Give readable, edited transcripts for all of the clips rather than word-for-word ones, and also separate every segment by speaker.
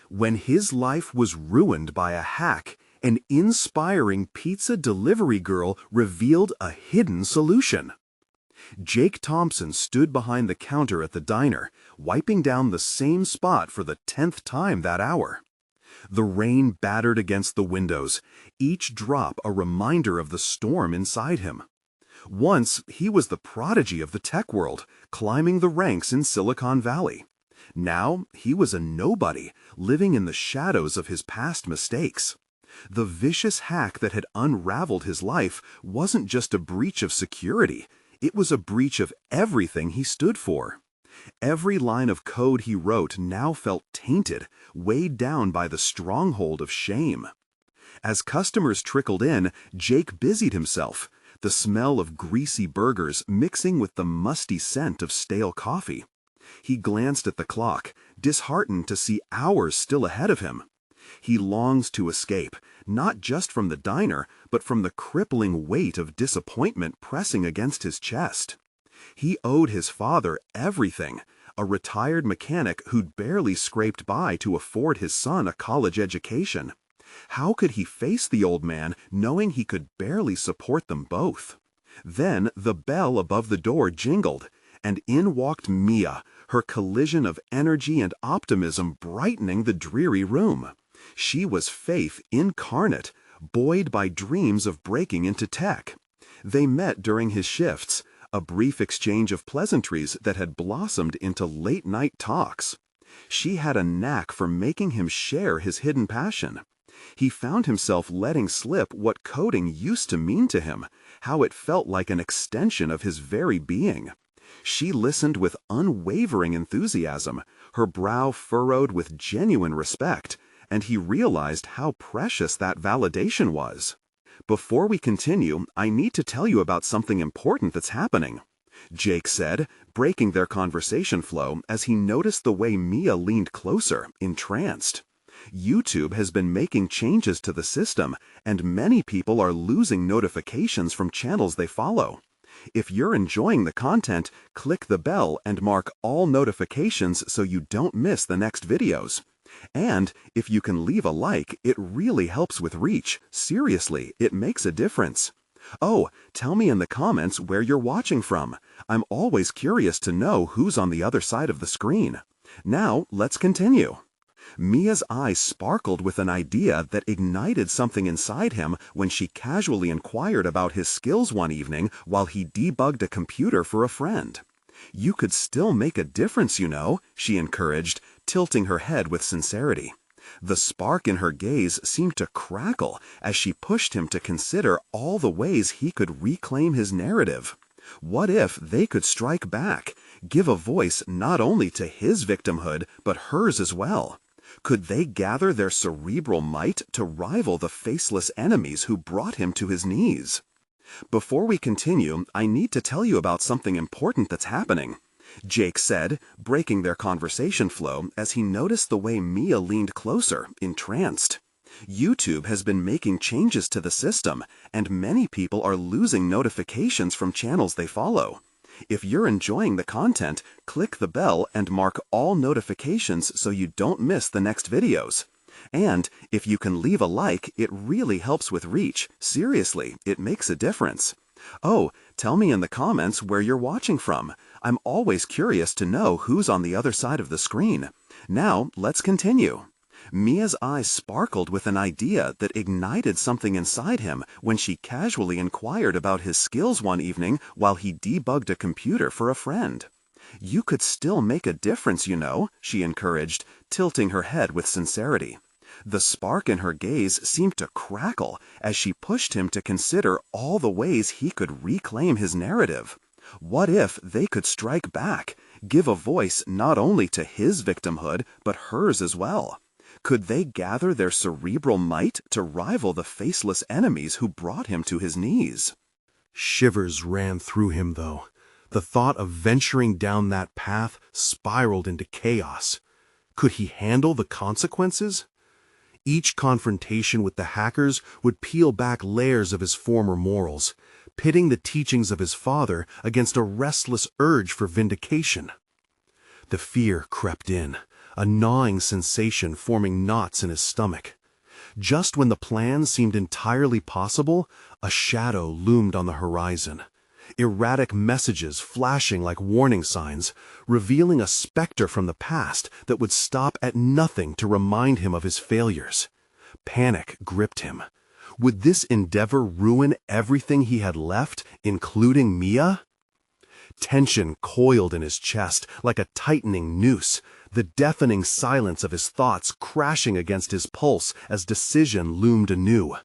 Speaker 1: When his life was ruined by a hack, an inspiring pizza delivery girl revealed a hidden solution. Jake Thompson stood behind the counter at the diner, wiping down the same spot for the 10th time that hour. The rain battered against the windows, each drop a reminder of the storm inside him. Once, he was the prodigy of the tech world, climbing the ranks in Silicon Valley. Now, he was a nobody, living in the shadows of his past mistakes. The vicious hack that had unraveled his life wasn't just a breach of security, it was a breach of everything he stood for. Every line of code he wrote now felt tainted, weighed down by the stronghold of shame. As customers trickled in, Jake busied himself, the smell of greasy burgers mixing with the musty scent of stale coffee. He glanced at the clock, disheartened to see hours still ahead of him. He longed to escape, not just from the diner, but from the crippling weight of disappointment pressing against his chest. He owed his father everything, a retired mechanic who'd barely scraped by to afford his son a college education. How could he face the old man knowing he could barely support them both? Then the bell above the door jingled, and in walked Mia, her collision of energy and optimism brightening the dreary room. She was faith incarnate, buoyed by dreams of breaking into tech. They met during his shifts, a brief exchange of pleasantries that had blossomed into late-night talks. She had a knack for making him share his hidden passion. He found himself letting slip what coding used to mean to him, how it felt like an extension of his very being. She listened with unwavering enthusiasm, her brow furrowed with genuine respect, and he realized how precious that validation was. Before we continue, I need to tell you about something important that's happening, Jake said, breaking their conversation flow as he noticed the way Mia leaned closer, entranced. YouTube has been making changes to the system, and many people are losing notifications from channels they follow. If you're enjoying the content, click the bell and mark all notifications so you don't miss the next videos. And if you can leave a like, it really helps with reach. Seriously, it makes a difference. Oh, tell me in the comments where you're watching from. I'm always curious to know who's on the other side of the screen. Now, let's continue. Mia's eyes sparkled with an idea that ignited something inside him when she casually inquired about his skills one evening while he debugged a computer for a friend. "You could still make a difference, you know," she encouraged, tilting her head with sincerity. The spark in her gaze seemed to crackle as she pushed him to consider all the ways he could reclaim his narrative. What if they could strike back, give a voice not only to his victimhood, but hers as well? Could they gather their cerebral might to rival the faceless enemies who brought him to his knees? Before we continue, I need to tell you about something important that's happening, Jake said, breaking their conversation flow as he noticed the way Mia leaned closer, entranced. YouTube has been making changes to the system, and many people are losing notifications from channels they follow. If you're enjoying the content, click the bell and mark all notifications so you don't miss the next videos. And if you can leave a like, it really helps with reach. Seriously, it makes a difference. Oh, tell me in the comments where you're watching from. I'm always curious to know who's on the other side of the screen. Now, let's continue. Mia's eyes sparkled with an idea that ignited something inside him when she casually inquired about his skills one evening while he debugged a computer for a friend. "You could still make a difference, you know," she encouraged, tilting her head with sincerity. The spark in her gaze seemed to crackle as she pushed him to consider all the ways he could reclaim his narrative. What if they could strike back, give a voice not only to his victimhood, but hers as well? Could they gather their cerebral might to rival the faceless enemies who brought him to his knees? Shivers ran through him, though. The thought of venturing down that path spiraled into chaos. Could he handle the consequences? Each confrontation with the hackers would peel back layers of his former morals, pitting the teachings of his father against a restless urge for vindication. The fear crept in, a gnawing sensation forming knots in his stomach. Just when the plan seemed entirely possible, a shadow loomed on the horizon. Erratic messages flashing like warning signs, revealing a specter from the past that would stop at nothing to remind him of his failures. Panic gripped him. Would this endeavor ruin everything he had left, including Mia? Tension coiled in his chest like a tightening noose, the deafening silence of his thoughts crashing against his pulse as decision loomed anew.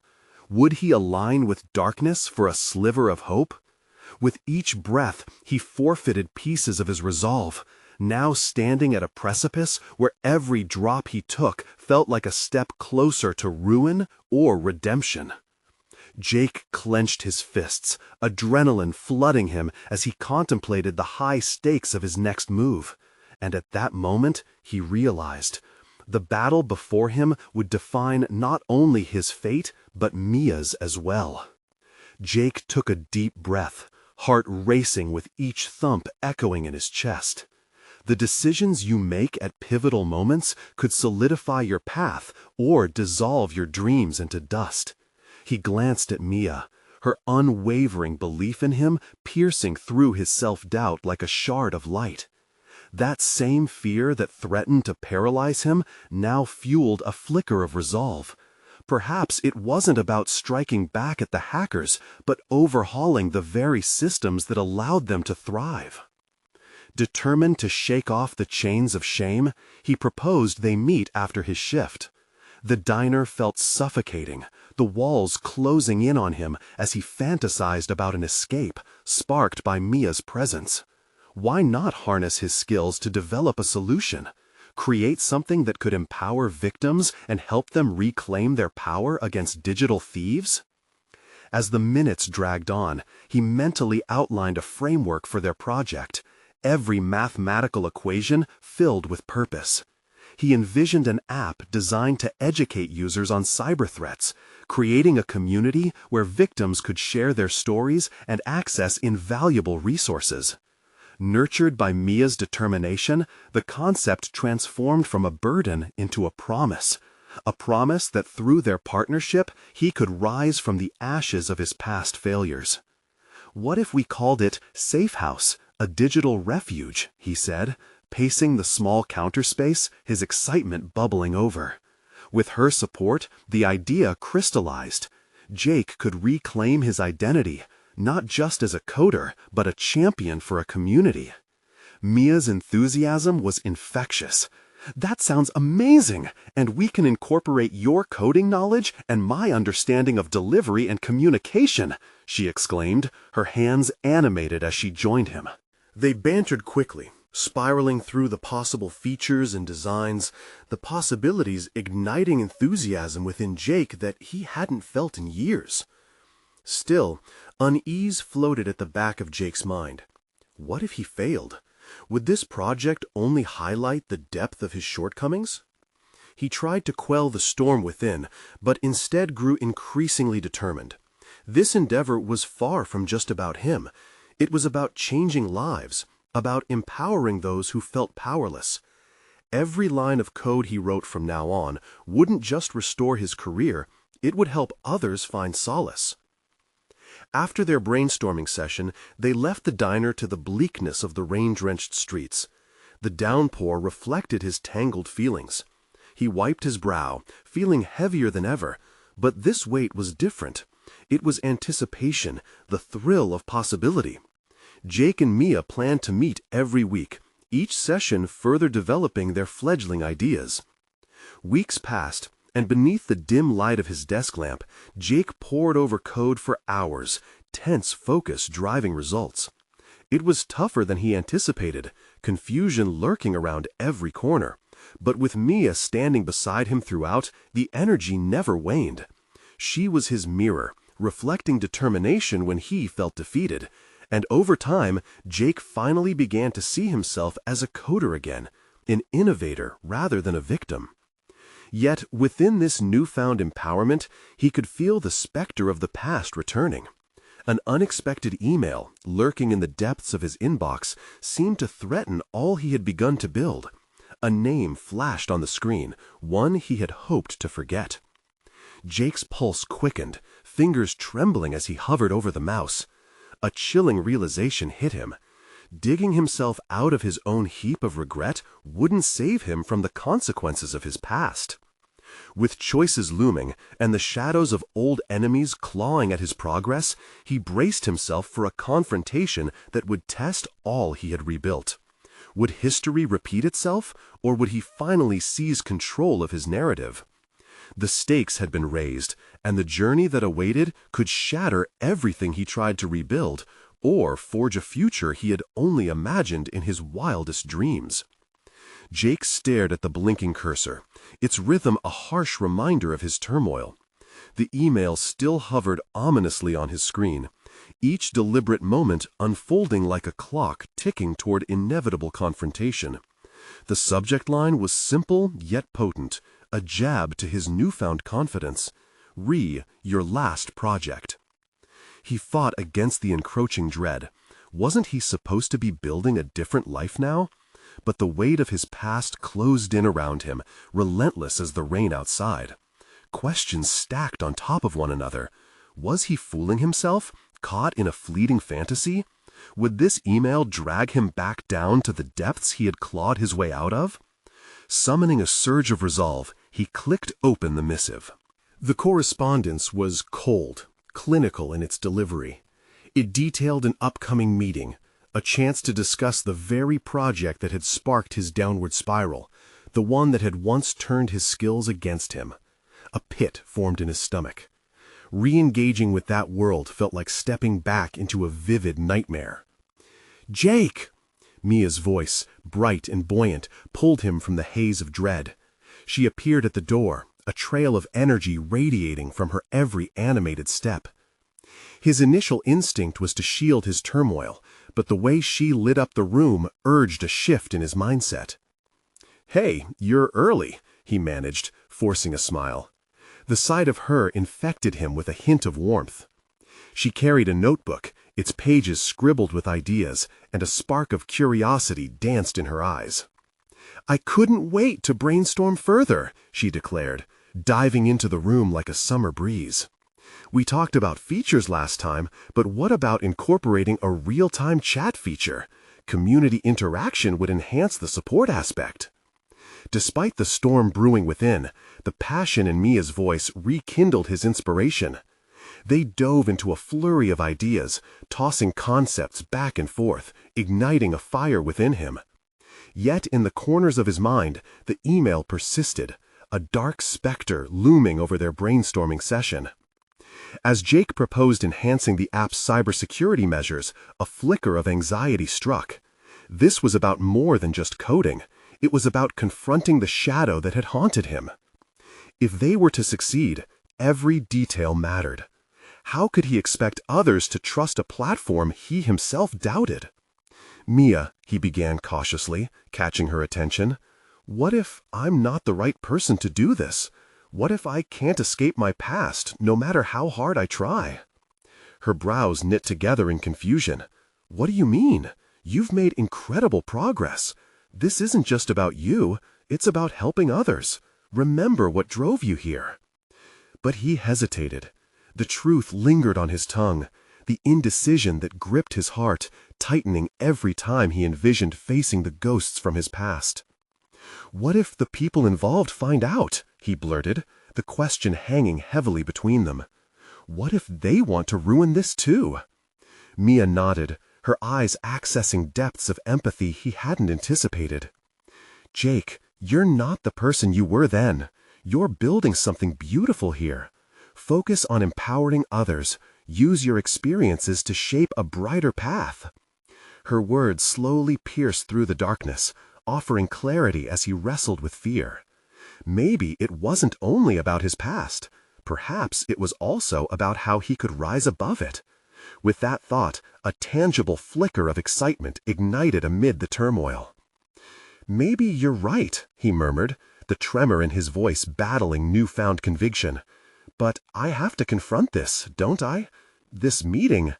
Speaker 1: Would he align with darkness for a sliver of hope? With each breath, he forfeited pieces of his resolve, now standing at a precipice where every drop he took felt like a step closer to ruin or redemption. Jake clenched his fists, adrenaline flooding him as he contemplated the high stakes of his next move. And at that moment, he realized the battle before him would define not only his fate, but Mia's as well. Jake took a deep breath, heart racing with each thump echoing in his chest. The decisions you make at pivotal moments could solidify your path or dissolve your dreams into dust. He glanced at Mia, her unwavering belief in him piercing through his self-doubt like a shard of light. That same fear that threatened to paralyze him now fueled a flicker of resolve. Perhaps it wasn't about striking back at the hackers, but overhauling the very systems that allowed them to thrive. Determined to shake off the chains of shame, he proposed they meet after his shift. The diner felt suffocating, the walls closing in on him as he fantasized about an escape, sparked by Mia's presence. Why not harness his skills to develop a solution? Create something that could empower victims and help them reclaim their power against digital thieves? As the minutes dragged on, he mentally outlined a framework for their project, every mathematical equation filled with purpose. He envisioned an app designed to educate users on cyber threats, creating a community where victims could share their stories and access invaluable resources. Nurtured by Mia's determination, the concept transformed from a burden into a promise that through their partnership he could rise from the ashes of his past failures. "What if we called it Safe House, a digital refuge?" he said, pacing the small counter space, his excitement bubbling over. With her support, the idea crystallized. Jake could reclaim his identity, not just as a coder, but a champion for a community. Mia's enthusiasm was infectious. "That sounds amazing, and we can incorporate your coding knowledge and my understanding of delivery and communication," she exclaimed, her hands animated as she joined him. They bantered quickly, spiraling through the possible features and designs, the possibilities igniting enthusiasm within Jake that he hadn't felt in years. Still, unease floated at the back of Jake's mind. What if he failed? Would this project only highlight the depth of his shortcomings? He tried to quell the storm within, but instead grew increasingly determined. This endeavor was far from just about him. It was about changing lives, about empowering those who felt powerless. Every line of code he wrote from now on wouldn't just restore his career, it would help others find solace. After their brainstorming session, they left the diner to the bleakness of the rain-drenched streets. The downpour reflected his tangled feelings. He wiped his brow, feeling heavier than ever, but this weight was different. It was anticipation, the thrill of possibility. Jake and Mia planned to meet every week, each session further developing their fledgling ideas. Weeks passed, and beneath the dim light of his desk lamp, Jake pored over code for hours, tense focus driving results. It was tougher than he anticipated, confusion lurking around every corner. But with Mia standing beside him throughout, the energy never waned. She was his mirror, reflecting determination when he felt defeated. And over time, Jake finally began to see himself as a coder again, an innovator rather than a victim. Yet within this newfound empowerment, he could feel the specter of the past returning. An unexpected email, lurking in the depths of his inbox, seemed to threaten all he had begun to build. A name flashed on the screen, one he had hoped to forget. Jake's pulse quickened, fingers trembling as he hovered over the mouse. A chilling realization hit him. Digging himself out of his own heap of regret wouldn't save him from the consequences of his past. With choices looming and the shadows of old enemies clawing at his progress, he braced himself for a confrontation that would test all he had rebuilt. Would history repeat itself, or would he finally seize control of his narrative? The stakes had been raised, and the journey that awaited could shatter everything he tried to rebuild, or forge a future he had only imagined in his wildest dreams. Jake stared at the blinking cursor, its rhythm a harsh reminder of his turmoil. The email still hovered ominously on his screen, each deliberate moment unfolding like a clock ticking toward inevitable confrontation. The subject line was simple yet potent, a jab to his newfound confidence. Your last project. He fought against the encroaching dread. Wasn't he supposed to be building a different life now? But the weight of his past closed in around him, relentless as the rain outside. Questions stacked on top of one another. Was he fooling himself, caught in a fleeting fantasy? Would this email drag him back down to the depths he had clawed his way out of? Summoning a surge of resolve, he clicked open the missive. The correspondence was cold, clinical in its delivery. It detailed an upcoming meeting, a chance to discuss the very project that had sparked his downward spiral, the one that had once turned his skills against him. A pit formed in his stomach. Re-engaging with that world felt like stepping back into a vivid nightmare. "Jake!" Mia's voice, bright and buoyant, pulled him from the haze of dread. She appeared at the door, a trail of energy radiating from her every animated step. His initial instinct was to shield his turmoil, but the way she lit up the room urged a shift in his mindset. "Hey, you're early," he managed, forcing a smile. The sight of her infected him with a hint of warmth. She carried a notebook, its pages scribbled with ideas, and a spark of curiosity danced in her eyes. "I couldn't wait to brainstorm further," she declared, diving into the room like a summer breeze. "We talked about features last time, but what about incorporating a real-time chat feature? Community interaction would enhance the support aspect." Despite the storm brewing within, the passion in Mia's voice rekindled his inspiration. They dove into a flurry of ideas, tossing concepts back and forth, igniting a fire within him. Yet in the corners of his mind, the email persisted, a dark specter looming over their brainstorming session. As Jake proposed enhancing the app's cybersecurity measures, a flicker of anxiety struck. This was about more than just coding. It was about confronting the shadow that had haunted him. If they were to succeed, every detail mattered. How could he expect others to trust a platform he himself doubted? "Mia," he began cautiously, catching her attention, "what if I'm not the right person to do this? What if I can't escape my past, no matter how hard I try?" Her brows knit together in confusion. "What do you mean? You've made incredible progress. This isn't just about you, it's about helping others. Remember what drove you here." But he hesitated. The truth lingered on his tongue, the indecision that gripped his heart, tightening every time he envisioned facing the ghosts from his past. "What if the people involved find out?" he blurted, the question hanging heavily between them. "What if they want to ruin this too?" Mia nodded, her eyes accessing depths of empathy he hadn't anticipated. "Jake, you're not the person you were then. You're building something beautiful here. Focus on empowering others. Use your experiences to shape a brighter path." Her words slowly pierced through the darkness, offering clarity as he wrestled with fear. Maybe it wasn't only about his past. Perhaps it was also about how he could rise above it. With that thought, a tangible flicker of excitement ignited amid the turmoil. "Maybe you're right," he murmured, the tremor in his voice battling newfound conviction. "But I have to confront this, don't I? This meeting."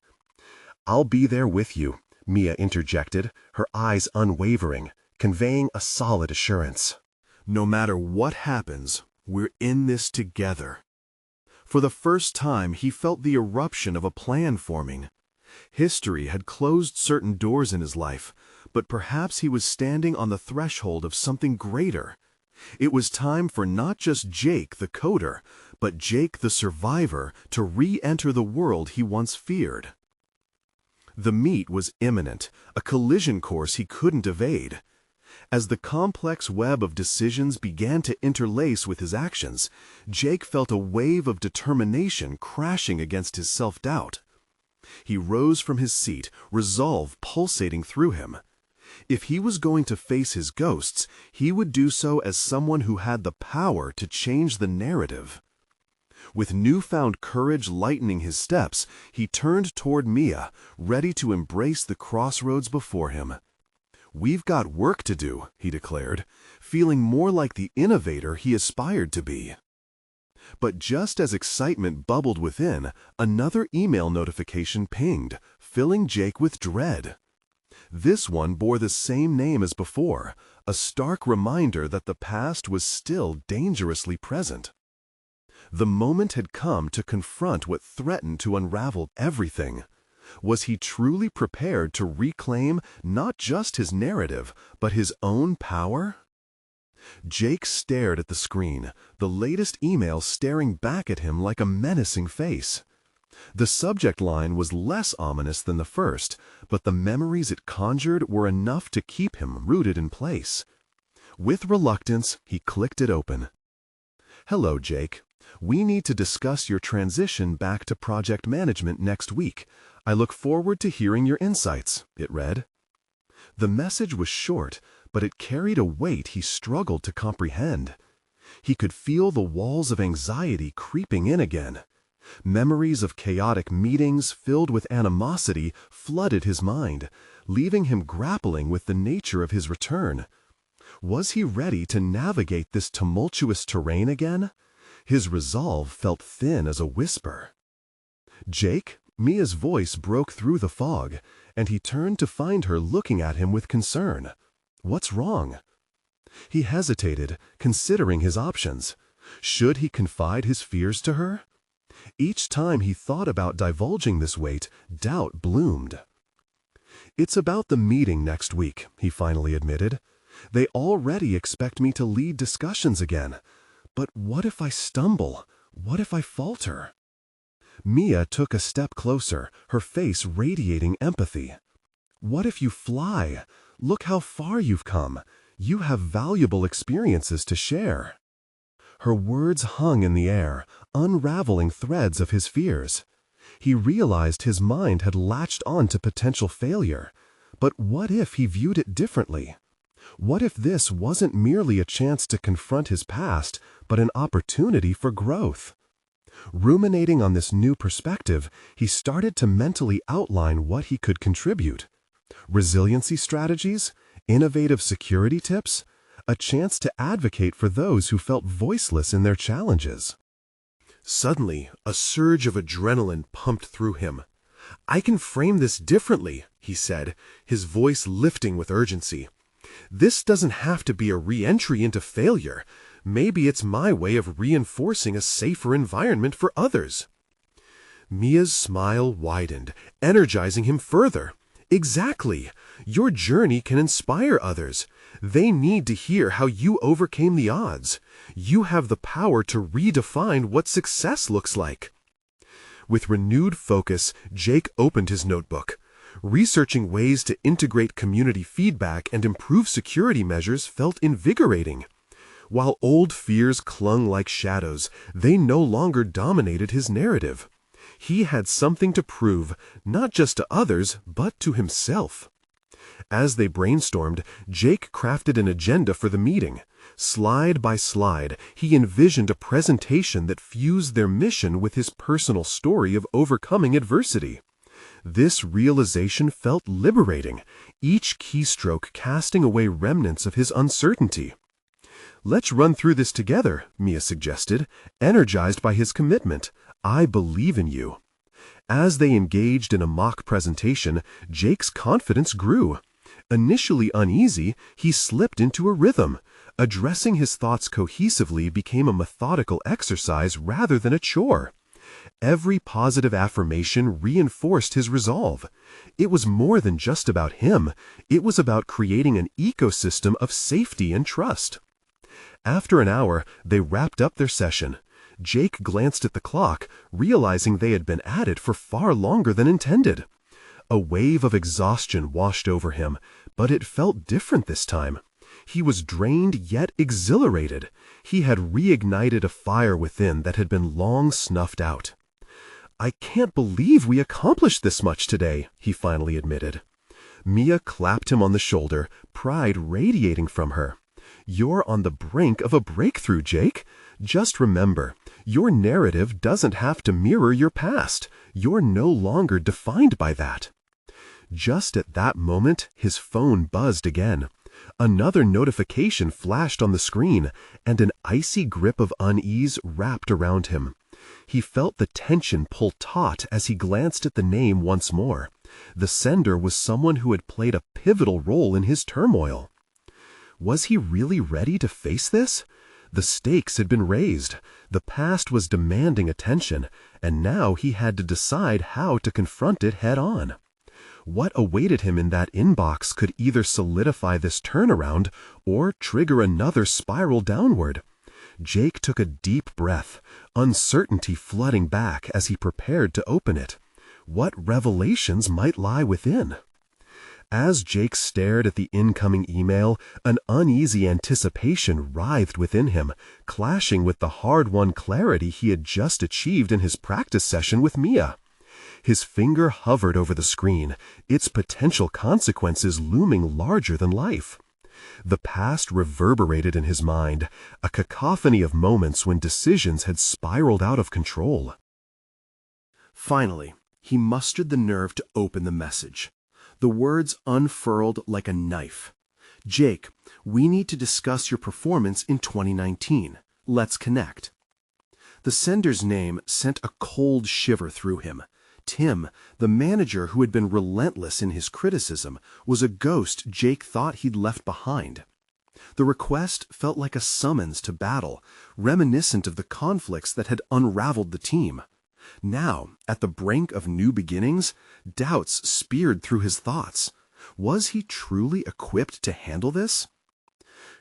Speaker 1: "I'll be there with you," Mia interjected, her eyes unwavering.
Speaker 2: conveying a solid assurance.
Speaker 1: No matter what happens, we're in this together. For the first time, he felt the eruption of a plan forming. History had closed certain doors in his life, but perhaps he was standing on the threshold of something greater. It was time for not just Jake the coder, but Jake the survivor to re-enter the world he once feared. The meet was imminent, a collision course he couldn't evade. As the complex web of decisions began to interlace with his actions, Jake felt a wave of determination crashing against his self-doubt. He rose from his seat, resolve pulsating through him. If he was going to face his ghosts, he would do so as someone who had the power to change the narrative. With newfound courage lightening his steps, he turned toward Mia, ready to embrace the crossroads before him. "We've got work to do," he declared, feeling more like the innovator he aspired to be. But just as excitement bubbled within, another email notification pinged, filling Jake with dread. This one bore the same name as before, a stark reminder that the past was still dangerously present. The moment had come to confront what threatened to unravel everything. Was he truly prepared to reclaim not just his narrative, but his own power? Jake stared at the screen, the latest email staring back at him like a menacing face. The subject line was less ominous than the first, but the memories it conjured were enough to keep him rooted in place. With reluctance, he clicked it open. "Hello, Jake. We need to discuss your transition back to project management next week. I look forward to hearing your insights," it read. The message was short, but it carried a weight he struggled to comprehend. He could feel the walls of anxiety creeping in again. Memories of chaotic meetings filled with animosity flooded his mind, leaving him grappling with the nature of his return. Was he ready to navigate this tumultuous terrain again? His resolve felt thin as a whisper. "Jake?" Mia's voice broke through the fog, and he turned to find her looking at him with concern. "What's wrong?" He hesitated, considering his options. Should he confide his fears to her? Each time he thought about divulging this weight, doubt bloomed. "It's about the meeting next week," he finally admitted. "They already expect me to lead discussions again. But what if I stumble? What if I falter?" Mia took a step closer, her face radiating empathy. "What if you fly? Look how far you've come. You have valuable experiences to share." Her words hung in the air, unraveling threads of his fears. He realized his mind had latched on to potential failure. But what if he viewed it differently? What if this wasn't merely a chance to confront his past, but an opportunity for growth? Ruminating on this new perspective, he started to mentally outline what he could contribute. Resiliency strategies, innovative security tips, a chance to advocate for those who felt voiceless in their challenges. Suddenly, a surge of adrenaline pumped through him. "I can frame this differently," he said, his voice lifting with urgency. "This doesn't have to be a re-entry into failure. Maybe it's my way of reinforcing a safer environment for others." Mia's smile widened, energizing him further. "Exactly. Your journey can inspire others. They need to hear how you overcame the odds. You have the power to redefine what success looks like." With renewed focus, Jake opened his notebook. Researching ways to integrate community feedback and improve security measures felt invigorating. While old fears clung like shadows, they no longer dominated his narrative. He had something to prove, not just to others, but to himself. As they brainstormed, Jake crafted an agenda for the meeting. Slide by slide, he envisioned a presentation that fused their mission with his personal story of overcoming adversity. This realization felt liberating, each keystroke casting away remnants of his uncertainty. "Let's run through this together," Mia suggested, energized by his commitment. "I believe in you." As they engaged in a mock presentation, Jake's confidence grew.
Speaker 2: Initially uneasy, he slipped into a rhythm. Addressing his thoughts cohesively became a methodical exercise rather than a chore. Every positive affirmation reinforced his resolve. It was more than just about him. It was about creating an ecosystem of safety and trust. After an hour, they wrapped up their session. Jake glanced at the clock, realizing they had been at it for far longer than intended. A wave of exhaustion washed over him, but it felt different this time. He was drained yet exhilarated. He had reignited a fire within that had been long snuffed out. "I can't believe we accomplished this much today," he finally admitted. Mia clapped him on the shoulder, pride radiating from her. "You're on the brink of a breakthrough, Jake. Just remember, your narrative doesn't have to mirror your past. You're no longer defined by that." Just at that moment, his phone buzzed again. Another notification flashed on the screen, and an icy grip of unease wrapped around him. He felt the tension pull taut as he glanced at the name once more. The sender was someone who had played a pivotal role in his turmoil. Was he really ready to face this? The stakes had been raised. The past was demanding attention, and now he had to decide how to confront it head on. What awaited him in that inbox could either solidify this turnaround or trigger another spiral downward. Jake took a deep breath, uncertainty flooding back as he prepared to open it. What revelations might lie within? As Jake stared at the incoming email, an uneasy anticipation writhed within him, clashing with the hard-won clarity he had just achieved in his practice session with Mia. His finger hovered over the screen, its potential consequences looming larger than life. The past reverberated in his mind, a cacophony of moments when decisions had spiraled out of control.
Speaker 1: Finally, he mustered the nerve to open the message. The words unfurled like a knife. "Jake, we need to discuss your performance in 2019. Let's connect." The sender's name sent a cold shiver through him. Tim, the manager who had been relentless in his criticism, was a ghost Jake thought he'd left behind. The request felt like a summons to battle, reminiscent of the conflicts that had unraveled the team. Now, at the brink of new beginnings, doubts speared through his thoughts. Was he truly equipped to handle this?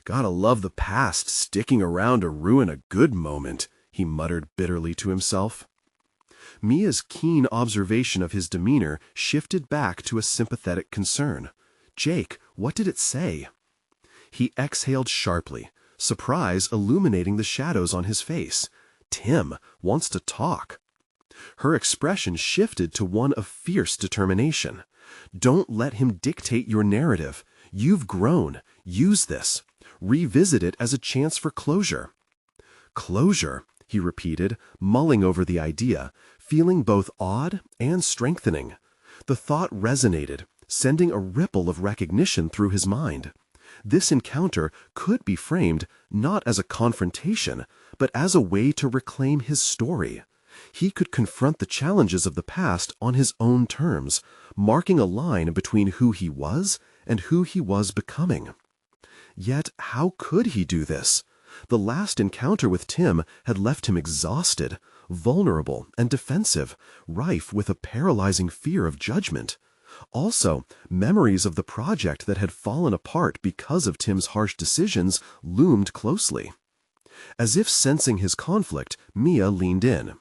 Speaker 1: "Gotta love the past sticking around to ruin a good moment," he muttered bitterly to himself. Mia's keen observation of his demeanor shifted back to a sympathetic concern. "Jake, what did it say?" He exhaled sharply, surprise illuminating the shadows on his face. Tim wants to talk. Her expression shifted to one of fierce determination. "Don't let him dictate your narrative. You've grown. Use this. Revisit it as a chance for closure." "Closure," he repeated, mulling over the idea, feeling both awed and strengthening. The thought resonated, sending a ripple of recognition through his mind. This encounter could be framed not as a confrontation, but as a way to reclaim his story. He could confront the challenges of the past on his own terms, marking a line between who he was and who he was becoming. Yet how could he do this? The last encounter with Tim had left him exhausted, vulnerable and defensive, rife with a paralyzing fear of judgment. Also, memories of the project that had fallen apart because of Tim's harsh decisions loomed closely. As if sensing his conflict, Mia leaned in.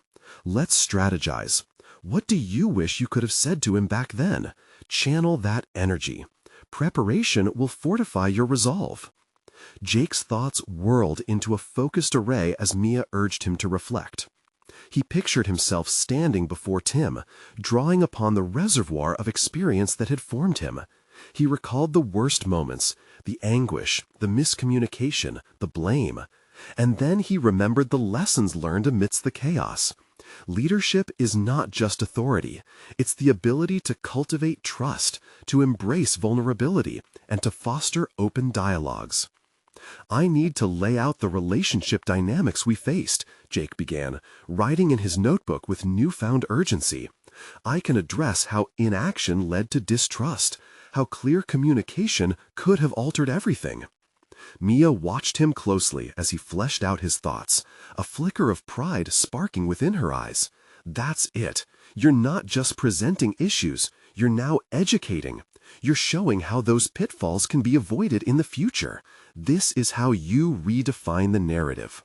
Speaker 1: "Let's strategize. What do you wish you could have said to him back then? Channel that energy. Preparation will fortify your resolve." Jake's thoughts whirled into a focused array as Mia urged him to reflect. He pictured himself standing before Tim, drawing upon the reservoir of experience that had formed him. He recalled the worst moments, the anguish, the miscommunication, the blame. And then he remembered the lessons learned amidst the chaos. Leadership is not just authority. It's the ability to cultivate trust, to embrace vulnerability, and to foster open dialogues. "I need to lay out the relationship dynamics we faced," Jake began, writing in his notebook with newfound urgency. "I can address how inaction led to distrust,
Speaker 2: how clear communication could have altered everything. Mia watched him closely as he fleshed out his thoughts, a flicker of pride sparking within her eyes. That's it. You're not just presenting issues, you're now educating. You're showing how those pitfalls can be avoided in the future. This is how you redefine the narrative.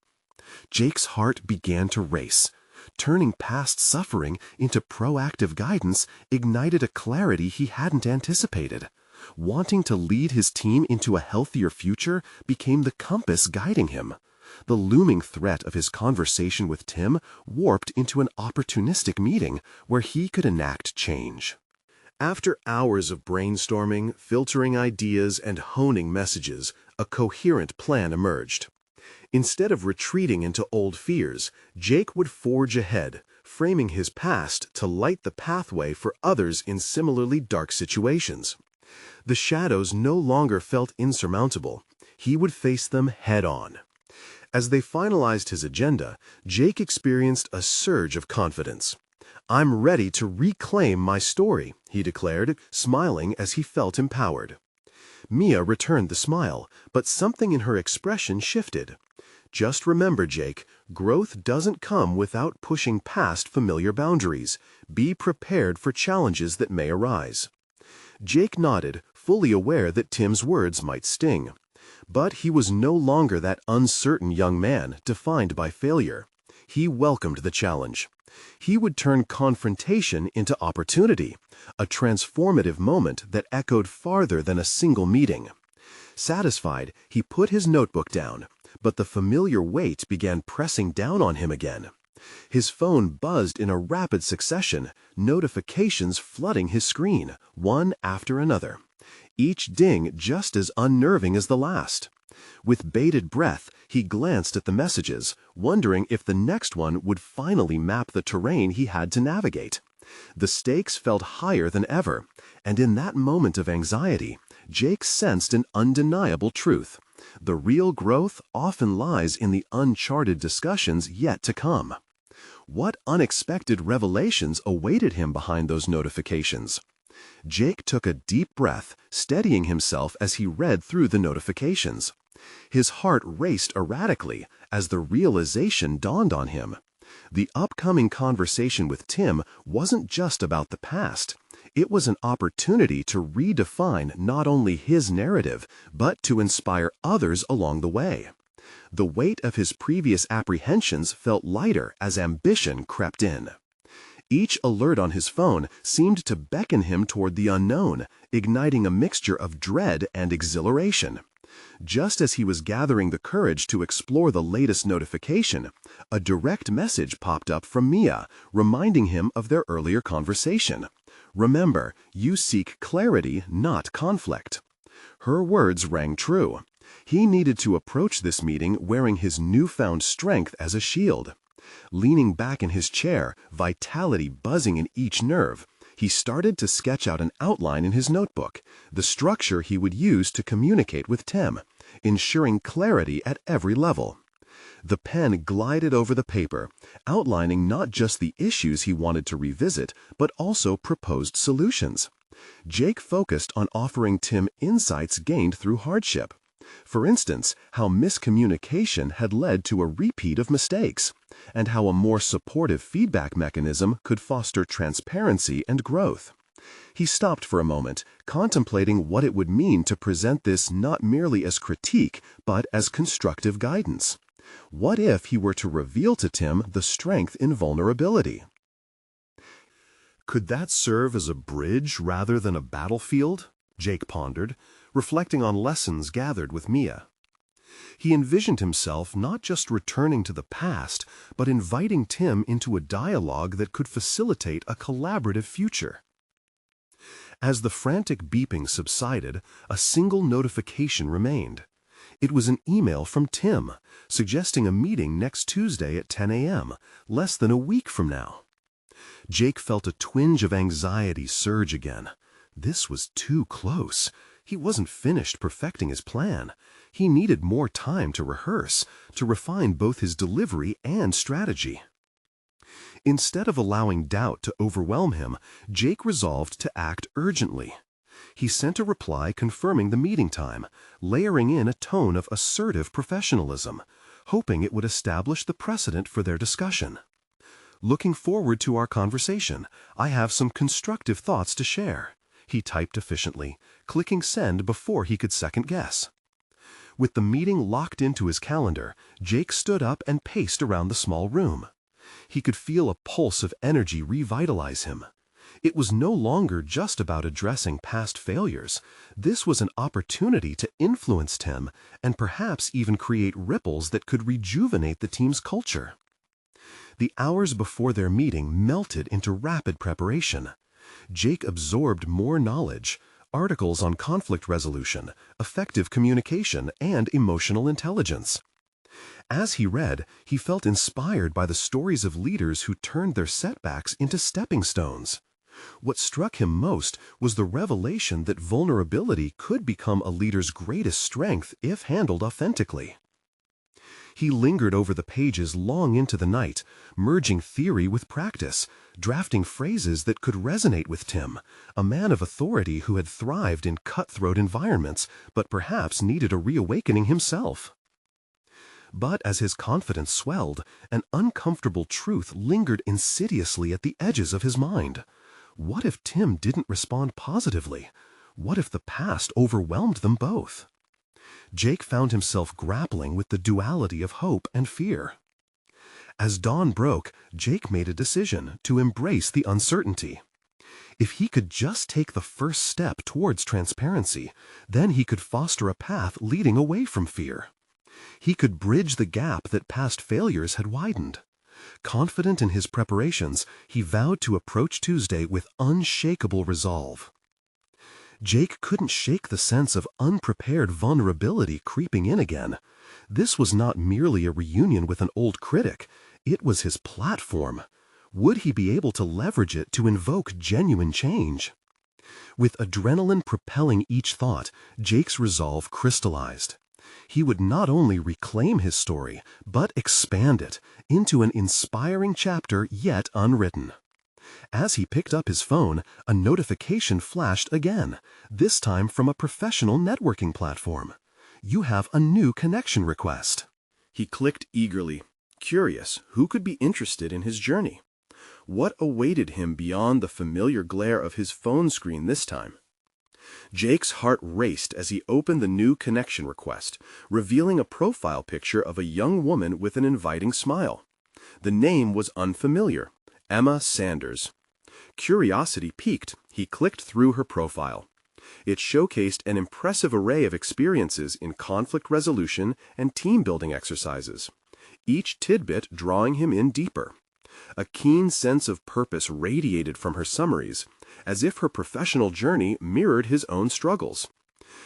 Speaker 2: Jake's heart began to race. Turning past suffering into proactive guidance ignited a clarity he hadn't anticipated. Wanting to lead his team into a healthier future became the compass guiding him. The looming threat of his conversation with Tim warped into an opportunistic meeting where he could enact change. After hours of brainstorming, filtering ideas, and honing messages, a coherent plan emerged. Instead of retreating into old fears, Jake would forge ahead, framing his past to light the pathway for others in similarly dark situations. The shadows no longer felt insurmountable. He would face them head-on. As they finalized his agenda, Jake experienced a surge of confidence. "I'm ready to reclaim my story," he declared, smiling as he felt empowered. Mia returned the smile, but something in her expression shifted. "Just remember, Jake, growth doesn't come without pushing past familiar boundaries. Be prepared for challenges that may arise." Jake nodded, fully aware that Tim's words might sting. But he was no longer that uncertain young man defined by failure. He welcomed the challenge. He would turn confrontation into opportunity, a transformative moment that echoed farther than a single meeting. Satisfied, he put his notebook down, but the familiar weight began pressing down on him again. His phone buzzed in a rapid succession, notifications flooding his screen, one after another. Each ding just as unnerving as the last. With bated breath, he glanced at the messages, wondering if the next one would finally map the terrain he had to navigate. The stakes felt higher than ever, and in that moment of anxiety, Jake sensed an undeniable truth. The real growth often lies in the uncharted discussions yet to come. What unexpected revelations awaited him behind those notifications? Jake took a deep breath, steadying himself as he read through the notifications. His heart raced erratically as the realization dawned on him. The upcoming conversation with Tim wasn't just about the past. It was an opportunity to redefine not only his narrative, but to inspire others along the way. The weight of his previous apprehensions felt lighter as ambition crept in. Each alert on his phone seemed to beckon him toward the unknown, igniting a mixture of dread and exhilaration. Just as he was gathering the courage to explore the latest notification, a direct message popped up from Mia, reminding him of their earlier conversation. "Remember, you seek clarity, not conflict." Her words rang true. He needed to approach this meeting wearing his newfound strength as a shield. Leaning back in his chair, vitality buzzing in each nerve, he started to sketch out an outline in his notebook, the structure he would use to communicate with Tim, ensuring clarity at every level. The pen glided over the paper, outlining not just the issues he wanted to revisit, but also proposed solutions. Jake focused on offering Tim insights gained through hardship. For instance, how miscommunication had led to a repeat of mistakes, and how a more supportive feedback mechanism could foster transparency and growth. He stopped for a moment, contemplating what it would mean to present this not merely as critique, but as constructive guidance. What if he were to reveal to Tim the strength in vulnerability? Could that serve as a bridge rather than a battlefield? Jake pondered, reflecting on lessons gathered with Mia. He envisioned himself not just returning to the past, but inviting Tim into a dialogue that could facilitate a collaborative future. As the frantic beeping subsided, a single notification remained. It was an email from Tim, suggesting a meeting next Tuesday at 10 a.m., less than a week from now. Jake felt a twinge of anxiety surge again. This was too close. He wasn't finished perfecting his plan. He needed more time to rehearse, to refine both his delivery and strategy. Instead of allowing doubt to overwhelm him, Jake resolved to act urgently. He sent a reply confirming the meeting time, layering in a tone of assertive professionalism, hoping it would establish the precedent for their discussion. "Looking forward to our conversation. I have some constructive thoughts to share," he typed efficiently, clicking send before he could second-guess. With the meeting locked into his calendar, Jake stood up and paced around the small room. He could feel a pulse of energy revitalize him. It was no longer just about addressing past failures. This was an opportunity to influence Tim and perhaps even create ripples that could rejuvenate the team's culture. The hours before their meeting melted into rapid preparation. Jake absorbed more knowledge, articles on conflict resolution, effective communication, and emotional intelligence. As he read, he felt inspired by the stories of leaders who turned their setbacks into stepping stones. What struck him most was the revelation that vulnerability could become a leader's greatest strength if handled authentically. He lingered over the pages long into the night, merging theory with practice, drafting phrases that could resonate with Tim, a man of authority who had thrived in cutthroat environments but perhaps needed a reawakening himself. But as his confidence swelled, an uncomfortable truth lingered insidiously at the edges of his mind. What if Tim didn't respond positively? What if the past overwhelmed them both? Jake found himself grappling with the duality of hope and fear. As dawn broke, Jake made a decision to embrace the uncertainty. If he could just take the first step towards transparency, then he could foster a path leading away from fear. He could bridge the gap that past failures had widened. Confident in his preparations, he vowed to approach Tuesday with unshakable resolve. Jake couldn't shake the sense of unprepared vulnerability creeping in again. This was not merely a reunion with an old critic, it was his platform. Would he be able to leverage it to invoke genuine change? With adrenaline propelling each thought, Jake's resolve crystallized. He would not only reclaim his story, but expand it into an inspiring chapter yet unwritten. As he picked up his phone, a notification flashed again, this time from a professional networking platform. "You have a new connection request."
Speaker 1: He clicked eagerly, curious who could be interested in his journey. What awaited him beyond the familiar glare of his phone screen this time? Jake's heart raced as he opened the new connection request, revealing a profile picture of a young woman with an inviting smile. The name was unfamiliar, Emma Sanders. Curiosity piqued, he clicked through her profile. It showcased an impressive array of experiences in conflict resolution and team-building exercises, each tidbit drawing him in deeper. A keen sense of purpose radiated from her summaries, as if her professional journey mirrored his own struggles.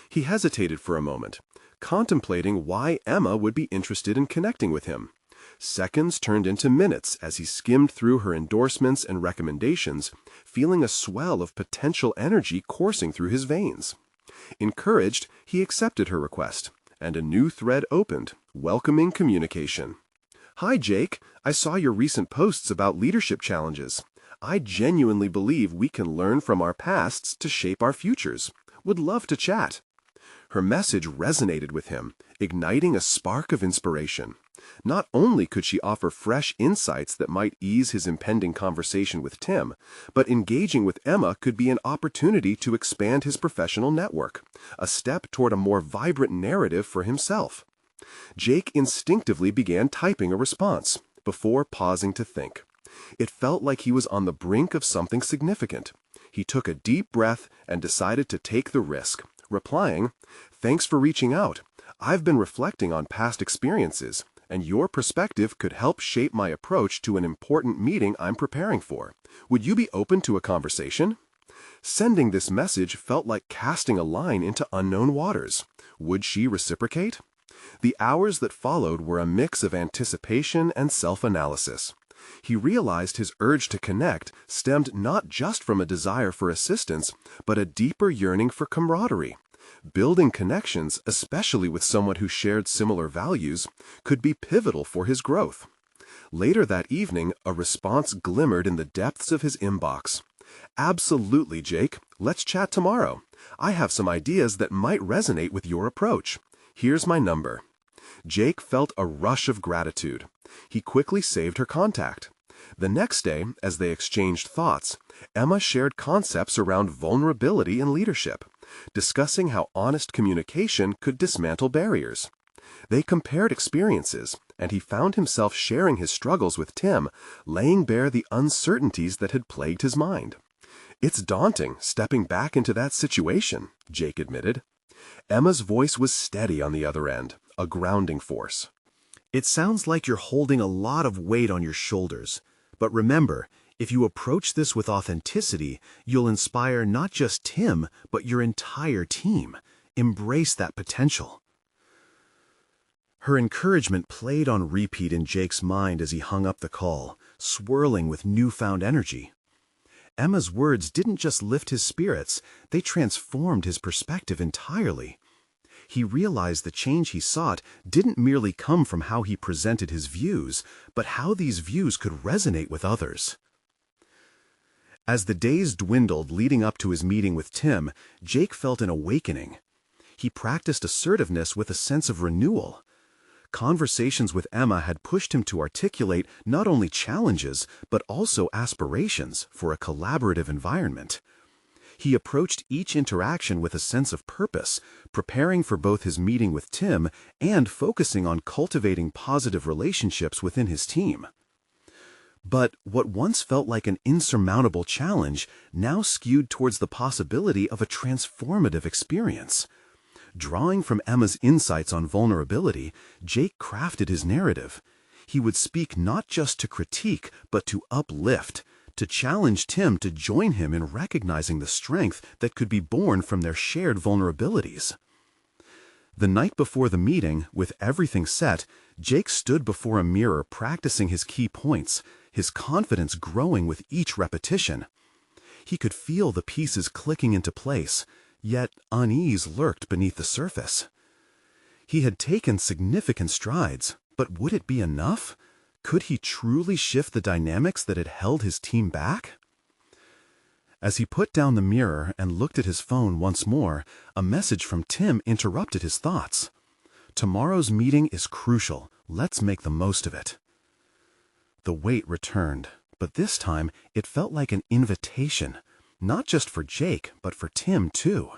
Speaker 1: He hesitated for a moment, contemplating why Emma would be interested in connecting with him. Seconds turned into minutes as he skimmed through her endorsements and recommendations, feeling a swell of potential energy coursing through his veins. Encouraged, he accepted her request, and a new thread opened, welcoming communication. "Hi, Jake. I saw your recent posts about leadership challenges. I genuinely believe we can learn from our pasts to shape our futures. Would love to chat." Her message resonated with him, igniting a spark of inspiration. Not only could she offer fresh insights that might ease his impending conversation with Tim, but engaging with Emma could be an opportunity to expand his professional network, a step toward a more vibrant narrative for himself. Jake instinctively began typing a response, before pausing to think. It felt like he was on the brink of something significant. He took a deep breath and decided to take the risk, replying, "Thanks for reaching out. I've been reflecting on past experiences, and your perspective could help shape my approach to an important meeting I'm preparing for. Would you be open to a conversation?" Sending this message felt like casting a line into unknown waters. Would she reciprocate? The hours that followed were a mix of anticipation and self-analysis. He realized his urge to connect stemmed not just from a desire for assistance, but a deeper yearning for camaraderie. Building connections, especially with someone who shared similar values, could be pivotal for his growth. Later that evening, a response glimmered in the depths of his inbox.
Speaker 2: Absolutely, Jake. Let's chat tomorrow. I have some ideas that might resonate with your approach. Here's my number. Jake felt a rush of gratitude. He quickly saved her contact. The next day, as they exchanged thoughts, Emma shared concepts around vulnerability and leadership, discussing how honest communication could dismantle barriers. They compared experiences, and he found himself sharing his struggles with Tim, laying bare the uncertainties that had plagued his mind. "It's daunting stepping back into that situation," Jake admitted. Emma's voice was steady on the other end, a grounding force.
Speaker 1: It sounds like you're holding a lot of weight on your shoulders. But remember, if you approach this with authenticity, you'll inspire not just Tim, but your entire team. Embrace that potential. Her encouragement played on repeat in Jake's mind as he hung up the call, swirling with newfound energy. Emma's words didn't just lift his spirits, they transformed his perspective entirely. He realized the change he sought didn't merely come from how he presented his views, but how these views could resonate with others. As the days dwindled leading up to his meeting with Tim, Jake felt an awakening. He practiced assertiveness with a sense of renewal. Conversations with Emma had pushed him to articulate not only challenges, but also aspirations for a collaborative environment. He approached each interaction with a sense of purpose, preparing for both his meeting with Tim and focusing on cultivating positive relationships within his team. But what once felt like an insurmountable challenge now skewed towards the possibility of a transformative experience. Drawing from Emma's insights on vulnerability, Jake crafted his narrative. He would speak not just to critique, but to uplift, to challenge Tim to join him in recognizing the strength that could be born from their shared vulnerabilities. The night before the meeting, with everything set, Jake stood before a mirror practicing his key points, his confidence growing with each repetition. He could feel the pieces clicking into place, yet unease lurked beneath the surface. He had taken significant strides, but would it be enough? Could he truly shift the dynamics that had held his team back? As he put down the mirror and looked at his phone once more, a message from Tim interrupted his thoughts. "Tomorrow's meeting is crucial. Let's make the most of it." The weight returned, but this time it felt like an invitation, not just for Jake, but for Tim too.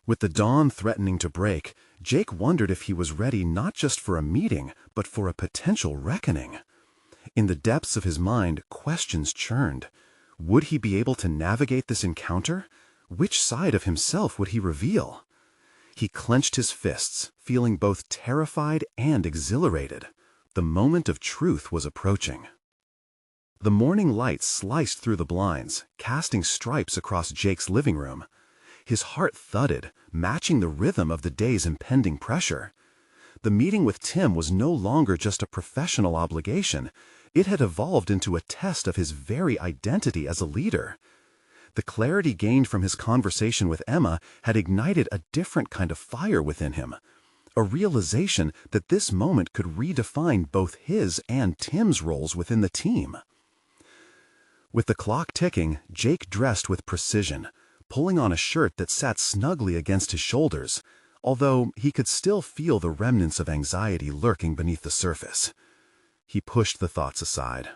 Speaker 1: With the dawn threatening to break, Jake wondered if he was ready not just for a meeting, but for a potential reckoning. In the depths of his mind, questions churned. Would he be able to navigate this encounter? Which side of himself would he reveal? He clenched his fists, feeling both terrified and exhilarated. The moment of truth was approaching. The morning light sliced through the blinds, casting stripes across Jake's living room. His heart thudded, matching the rhythm of the day's impending pressure. The meeting with Tim was no longer just a professional obligation. It had evolved into a test of his very identity as a leader. The clarity gained from his conversation with Emma had ignited a different kind of fire within him, a realization that this moment could redefine both his and Tim's roles within the team. With the clock ticking, Jake dressed with precision, pulling on a shirt that sat snugly against his shoulders, although he could still feel the remnants of anxiety lurking beneath the surface. He pushed the thoughts aside.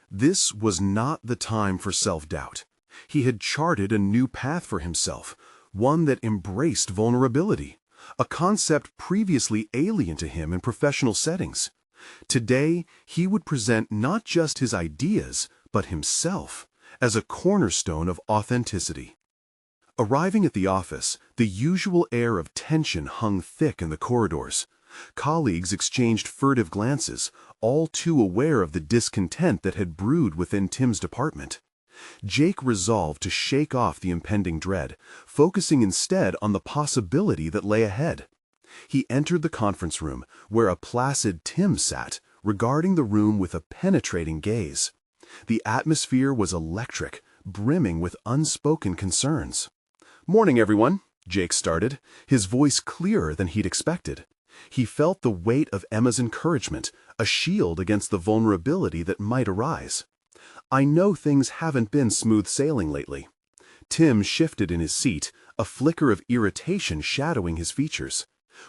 Speaker 1: This was not the time for self-doubt. He had charted a new path for himself, one that embraced vulnerability, a concept previously alien to him in professional settings. Today, he would present not just his ideas, but himself, as a cornerstone of authenticity. Arriving at the office, the usual air of tension hung thick in the corridors. Colleagues exchanged furtive glances, all too aware of the discontent that had brewed within Tim's department. Jake resolved to shake off the impending dread, focusing instead on the possibility that lay ahead. He entered the conference room, where a placid Tim sat, regarding the room with a penetrating gaze. The atmosphere was electric, brimming with unspoken concerns. "Morning, everyone," Jake started, his voice clearer than he'd expected. He felt the weight of Emma's encouragement, a shield against the vulnerability that might arise. I know things haven't been smooth sailing lately. Tim shifted in his seat, a flicker of irritation shadowing his features.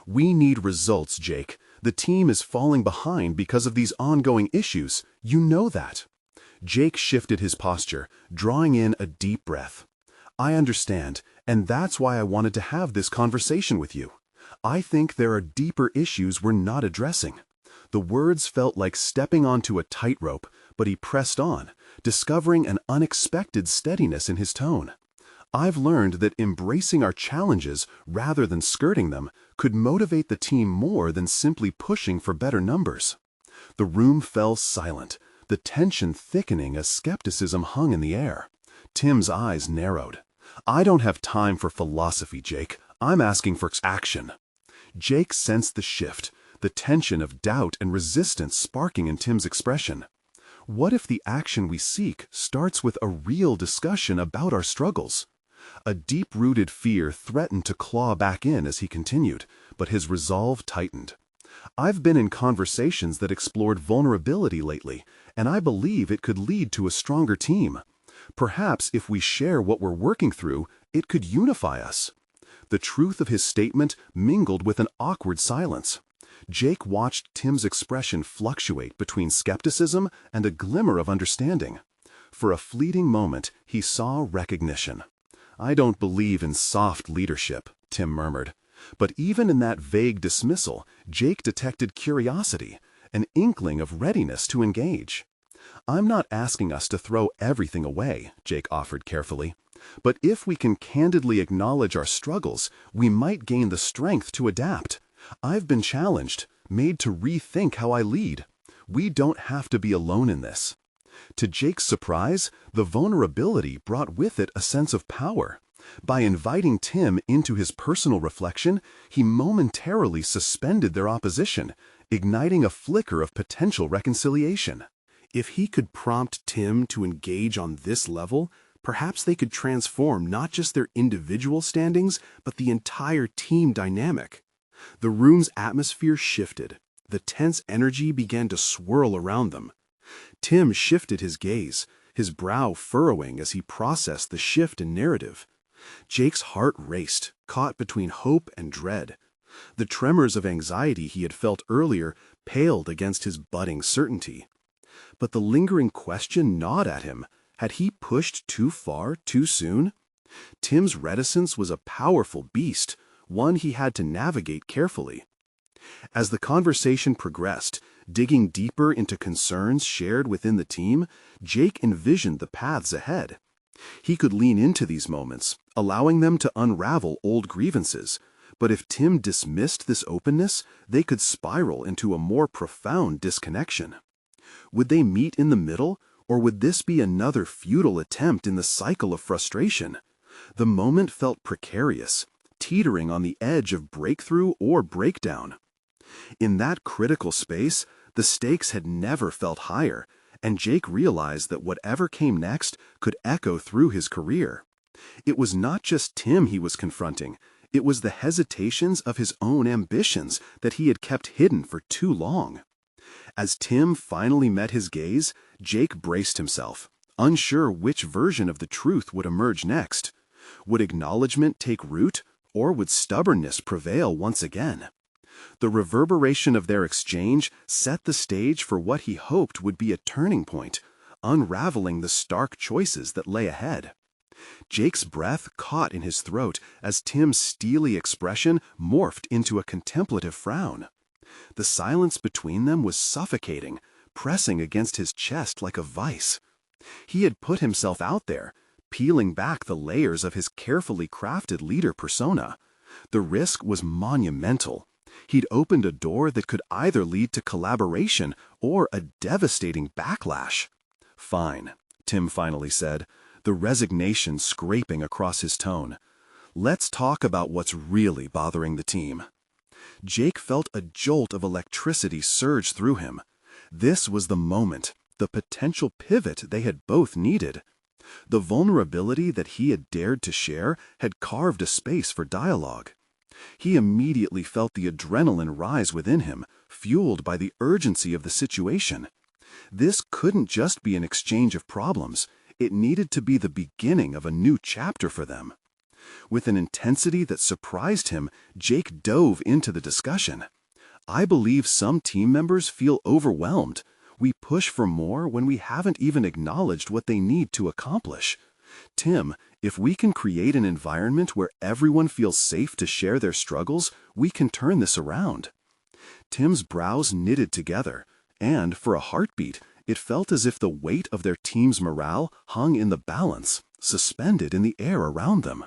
Speaker 1: We need results, Jake. The team is falling behind because of these ongoing issues. You know that. Jake shifted his posture, drawing in a deep breath. I understand, and that's why I wanted to have this conversation with you. I think there are deeper issues we're not addressing. The words felt like stepping onto a tightrope, but he pressed on, discovering an unexpected steadiness in his tone. I've learned that embracing our challenges rather than skirting them could motivate the team more than simply pushing for better numbers. The room fell silent, the tension thickening as skepticism hung in the air. Tim's eyes narrowed. I don't have time for philosophy, Jake. I'm asking for action. Jake sensed the shift, the tension of doubt and resistance sparking in Tim's expression. What if the action we seek starts with a real discussion about our struggles? A deep-rooted fear threatened to claw back in as he continued, but his resolve tightened. I've been in conversations that explored vulnerability lately, and I believe it could lead to a stronger team. Perhaps if we share what we're working through, it could unify us. The truth of his statement mingled with an awkward silence. Jake watched Tim's expression fluctuate between skepticism and a glimmer of understanding. For a fleeting moment, he saw recognition. I don't believe in soft leadership, Tim murmured. But even in that vague dismissal, Jake detected curiosity, an inkling of readiness to engage. I'm not asking us to throw everything away, Jake offered carefully. But if we can candidly acknowledge our struggles, we might gain the strength to adapt. I've been challenged, made to rethink how I lead. We don't have to be alone in this. To Jake's surprise, the vulnerability brought with it a sense of power. By inviting Tim into his personal reflection, he momentarily suspended their opposition, igniting a flicker of potential reconciliation. If he could prompt Tim to engage on this level, perhaps they could transform not just their individual standings, but the entire team dynamic. The room's atmosphere shifted. The tense energy began to swirl around them. Tim shifted his gaze, his brow furrowing as he processed the shift in narrative. Jake's heart raced, caught between hope and dread. The tremors of anxiety he had felt earlier paled against his budding certainty. But the lingering question gnawed at him. Had he pushed too far, too soon? Tim's reticence was a powerful beast, one he had to navigate carefully. As the conversation progressed, digging deeper into concerns shared within the team, Jake envisioned the paths ahead. He could lean into these moments, allowing them to unravel old grievances. But if Tim dismissed this openness, they could spiral into a more profound disconnection. Would they meet in the middle, or would this be another futile attempt in the cycle of frustration? The moment felt precarious, teetering on the edge of breakthrough or breakdown. In that critical space, the stakes had never felt higher, and Jake realized that whatever came next could echo through his career. It was not just Tim he was confronting, it was the hesitations of his own ambitions that he had kept hidden for too long. As Tim finally met his gaze, Jake braced himself, unsure which version of the truth would emerge next. Would acknowledgement take root, or would stubbornness prevail once again? The reverberation of their exchange set the stage for what he hoped would be a turning point, unraveling the stark choices that lay ahead. Jake's breath caught in his throat as Tim's steely expression morphed into a contemplative frown. The silence between them was suffocating, pressing against his chest like a vice. He had put himself out there, peeling back the layers of his carefully crafted leader persona. The risk was monumental. He'd opened a door that could either lead to collaboration or a devastating backlash. Fine, Tim finally said, the resignation scraping across his tone. Let's talk about what's really bothering the team. Jake felt a jolt of electricity surge through him. This was the moment, the potential pivot they had both needed. The vulnerability that he had dared to share had carved a space for dialogue. He immediately felt the adrenaline rise within him, fueled by the urgency of the situation. This couldn't just be an exchange of problems. It needed to be the beginning of a new chapter for them. With an intensity that surprised him, Jake dove into the discussion. I believe some team members feel overwhelmed. We push for more when we haven't even acknowledged what they need to accomplish. Tim, if we can create an environment where everyone feels safe to share their struggles, we can turn this around. Tim's brows knitted together, and for a heartbeat, it felt as if the weight of their team's morale hung in the balance, suspended in the air around them.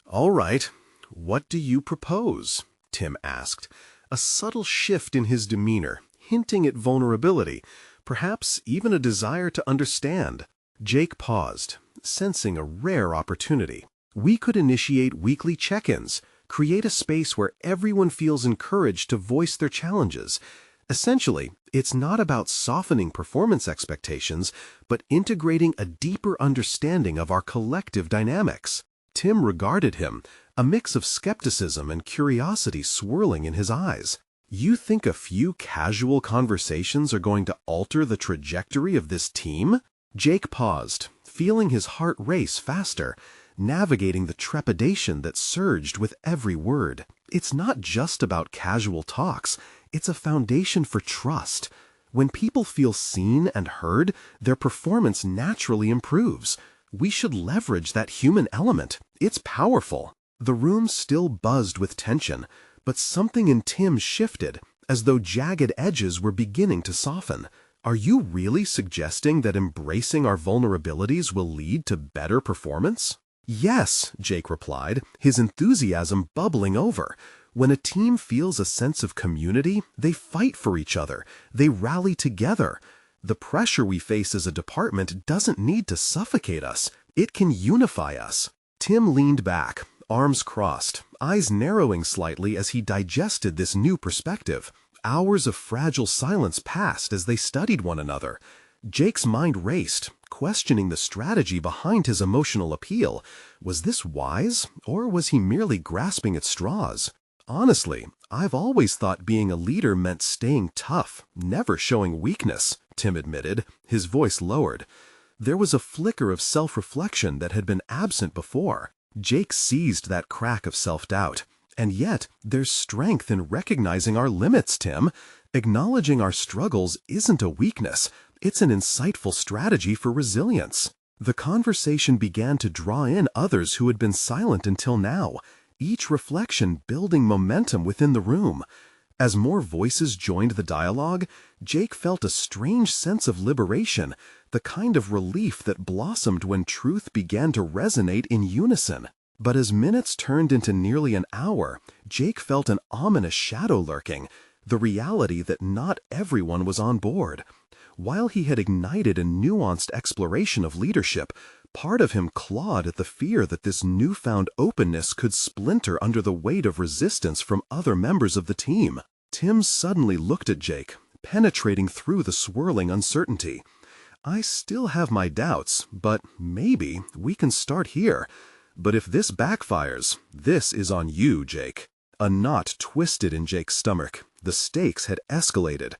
Speaker 2: "All right, what do you propose?" Tim asked, a subtle shift in his demeanor, hinting at vulnerability, perhaps even a desire to understand. Jake paused, sensing a rare opportunity. "We could initiate weekly check-ins, create a space where everyone feels encouraged to voice their challenges. Essentially, it's not about softening performance expectations, but integrating a deeper understanding of our collective dynamics." Tim regarded him, a mix of skepticism and curiosity swirling in his eyes. "You think a few casual conversations are going to alter the trajectory of this team?" Jake paused, feeling his heart race faster, navigating the trepidation that surged with every word. It's not just about casual talks, it's a foundation for trust. When people feel seen and heard, their performance naturally improves. We should leverage that human element. It's powerful. The room still buzzed with tension, but something in Tim shifted, as though jagged edges were beginning to soften. "Are you really suggesting that embracing our vulnerabilities will lead to better performance?" "Yes," Jake replied, his enthusiasm bubbling over. "When a team feels a sense of community, they fight for each other. They rally together. The pressure we face as a department doesn't need to suffocate us. It can unify us." Tim leaned back, arms crossed, eyes narrowing slightly as he digested this new perspective. Hours of fragile silence passed as they studied one another. Jake's mind raced, questioning the strategy behind his emotional appeal. Was this wise, or was he merely grasping at straws? "Honestly, I've always thought being a leader meant staying tough, never showing weakness," Tim admitted, his voice lowered. There was a flicker of self-reflection that had been absent before. Jake seized that crack of self-doubt. "And yet, there's strength in recognizing our limits, Tim. Acknowledging our struggles isn't a weakness. It's an insightful strategy for resilience." The conversation began to draw in others who had been silent until now, each reflection building momentum within the room. As more voices joined the dialogue, Jake felt a strange sense of liberation, the kind of relief that blossomed when truth began to resonate in unison. But as minutes turned into nearly an hour, Jake felt an ominous shadow lurking, the reality that not everyone was on board. While he had ignited a nuanced exploration of leadership, part of him clawed at the fear that this newfound openness could splinter under the weight of resistance from other members of the team. Tim suddenly looked at Jake, penetrating through the swirling uncertainty. "I still have my doubts, but maybe we can start here. But if this backfires, this is on you, Jake." A knot twisted in Jake's stomach. The stakes had escalated.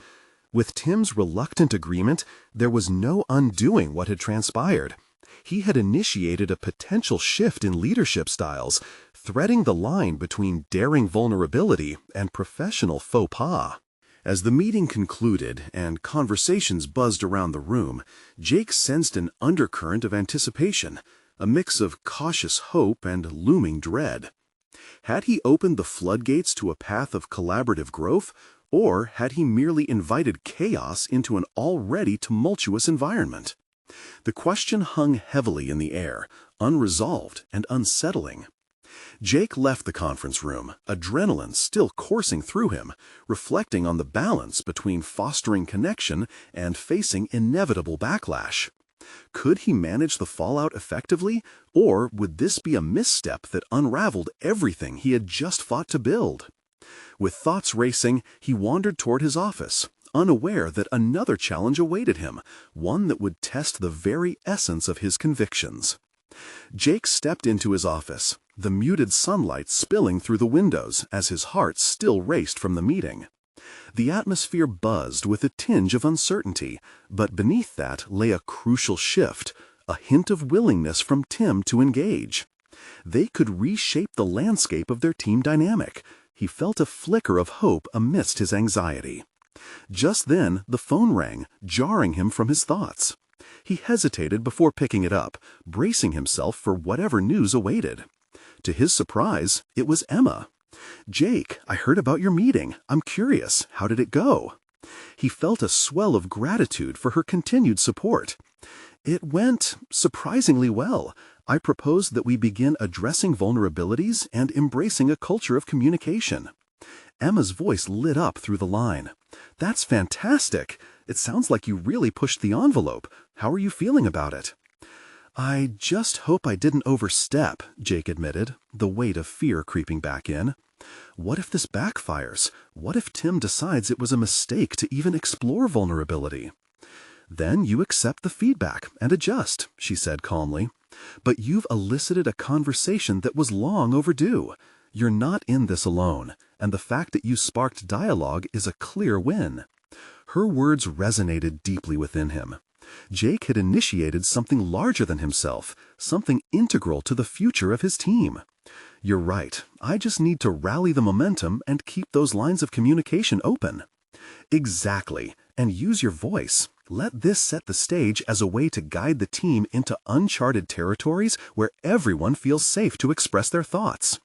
Speaker 2: With Tim's reluctant agreement, there was no undoing what had transpired. He had initiated a potential shift in leadership styles, threading the line between daring vulnerability and professional faux pas. As the meeting concluded and conversations buzzed around the room, Jake sensed an undercurrent of anticipation, a mix of cautious hope and looming dread. Had he opened the floodgates to a path of collaborative growth, or had he merely invited chaos into an already tumultuous environment? The question hung heavily in the air, unresolved and unsettling. Jake left the conference room, adrenaline still coursing through him, reflecting on the balance between fostering connection and facing inevitable backlash. Could he manage the fallout effectively, or would this be a misstep that unraveled everything he had just fought to build? With thoughts racing, he wandered toward his office, unaware that another challenge awaited him, one that would test the very essence of his convictions. Jake stepped into his office, the muted sunlight spilling through the windows as his heart still raced from the meeting.
Speaker 1: The atmosphere buzzed with a tinge of uncertainty, but beneath that lay a crucial shift, a hint of willingness from Tim to engage. They could reshape the landscape of their team dynamic. He felt a flicker of hope amidst his anxiety. Just then, the phone rang, jarring him from his thoughts. He hesitated before picking it up, bracing himself for whatever news awaited. To his surprise, it was Emma. "Jake, I heard about your meeting. I'm curious. How did it go?" He felt a swell of gratitude for her continued support. "It went surprisingly well. I proposed that we begin addressing vulnerabilities and embracing a culture of communication." Emma's voice lit up through the line. "That's fantastic. It sounds like you really pushed the envelope. How are you feeling about it?" "I just hope I didn't overstep," Jake admitted, the weight of fear creeping back in. "What if this backfires? What if Tim decides it was a mistake to even explore vulnerability?" "Then you accept the feedback and adjust," she said calmly. "But you've elicited a conversation that was long overdue. You're not in this alone, and the fact that you sparked dialogue is a clear win." Her words resonated deeply within him. Jake had initiated something larger than himself, something integral to the future of his team. "You're right. I just need to rally the momentum and keep those lines of communication open." "Exactly. And use your voice. Let this set the stage as a way to guide the team into uncharted territories where everyone feels safe to express their thoughts."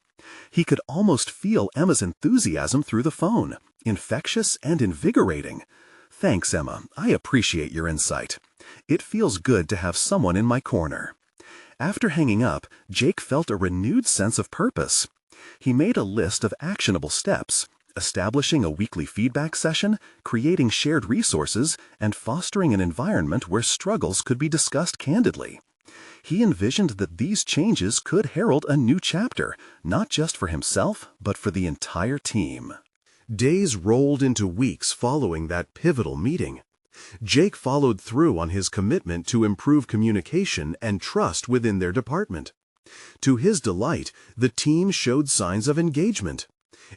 Speaker 1: He could almost feel Emma's enthusiasm through the phone, infectious and invigorating. "Thanks, Emma. I appreciate your insight. It feels good to have someone in my corner." After hanging up, Jake felt a renewed sense of purpose. He made a list of actionable steps, establishing a weekly feedback session, creating shared resources, and fostering an environment where struggles could be discussed candidly. He envisioned that these changes could herald a new chapter, not just for himself, but for the entire team. Days rolled into weeks following that pivotal meeting. Jake followed through on his commitment to improve communication and trust within their department. To his delight, the team showed signs of engagement.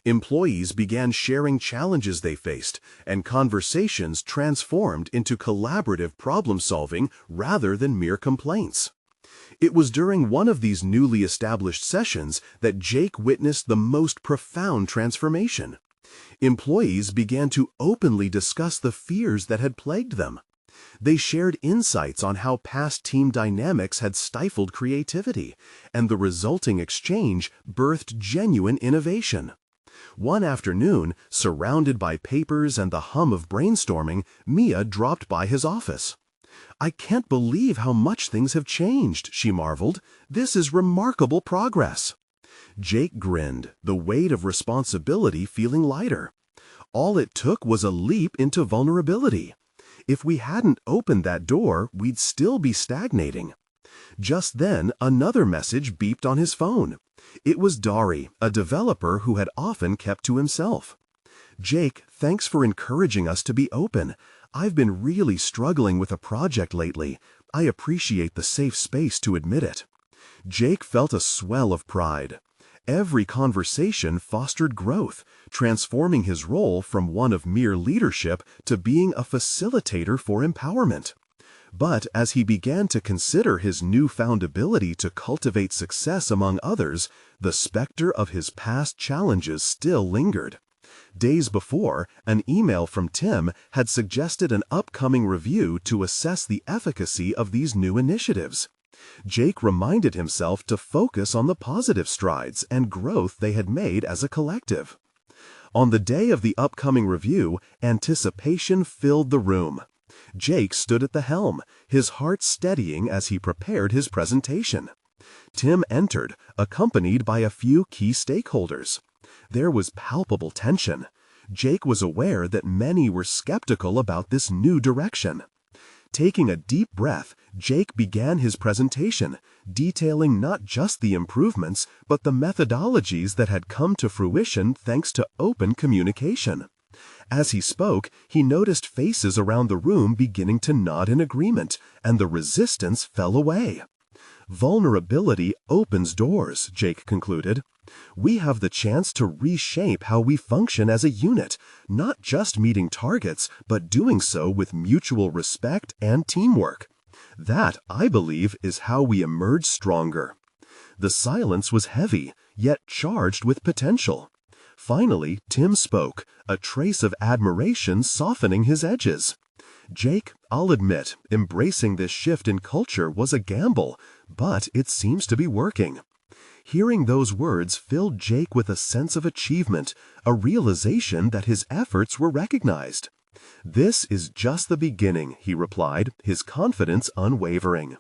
Speaker 1: Employees began sharing challenges they faced, and conversations transformed into collaborative problem-solving rather than mere complaints. It was during one of these newly established sessions that Jake witnessed the most profound transformation. Employees began to openly discuss the fears that had plagued them. They shared insights on how past team dynamics had stifled creativity, and the resulting exchange birthed genuine innovation. One afternoon, surrounded by papers and the hum of brainstorming, Mia dropped by his office. "I can't believe how much things have changed," she marveled. "This is remarkable progress." Jake grinned, the weight of responsibility feeling lighter. All it took was a leap into vulnerability. If we hadn't opened that door, we'd still be stagnating. Just then, another message beeped on his phone. It was Dari, a developer who had often kept to himself. "Jake, thanks for encouraging us to be open. I've been really struggling with a project lately. I appreciate the safe space to admit it." Jake felt a swell of pride. Every conversation fostered growth, transforming his role from one of mere leadership to being a facilitator for empowerment. But as he began to consider his newfound ability to cultivate success among others, the specter of his past challenges still lingered. Days before, an email from Tim had suggested an upcoming review to assess the efficacy of these new initiatives. Jake reminded himself to focus on the positive strides and growth they had made as a collective. On the day of the upcoming review, anticipation filled the room. Jake stood at the helm, his heart steadying as he prepared his presentation. Tim entered, accompanied by a few key stakeholders. There was palpable tension. Jake was aware that many were skeptical about this new direction. Taking a deep breath, Jake began his presentation, detailing not just the improvements, but the methodologies that had come to fruition thanks to open communication. As he spoke, he noticed faces around the room beginning to nod in agreement, and the resistance fell away.
Speaker 2: Vulnerability opens doors, Jake concluded. We have the chance to reshape how we function as a unit, not just meeting targets, but doing so with mutual respect and teamwork. That, I believe, is how we emerge stronger. The silence was heavy, yet charged with potential. Finally, Tim spoke, a trace of admiration softening his edges. Jake, I'll admit, embracing this shift in culture was a gamble, but it seems to be working. Hearing those words filled Jake with a sense of achievement, a realization that his efforts were recognized. This is just the beginning, he replied, his confidence unwavering.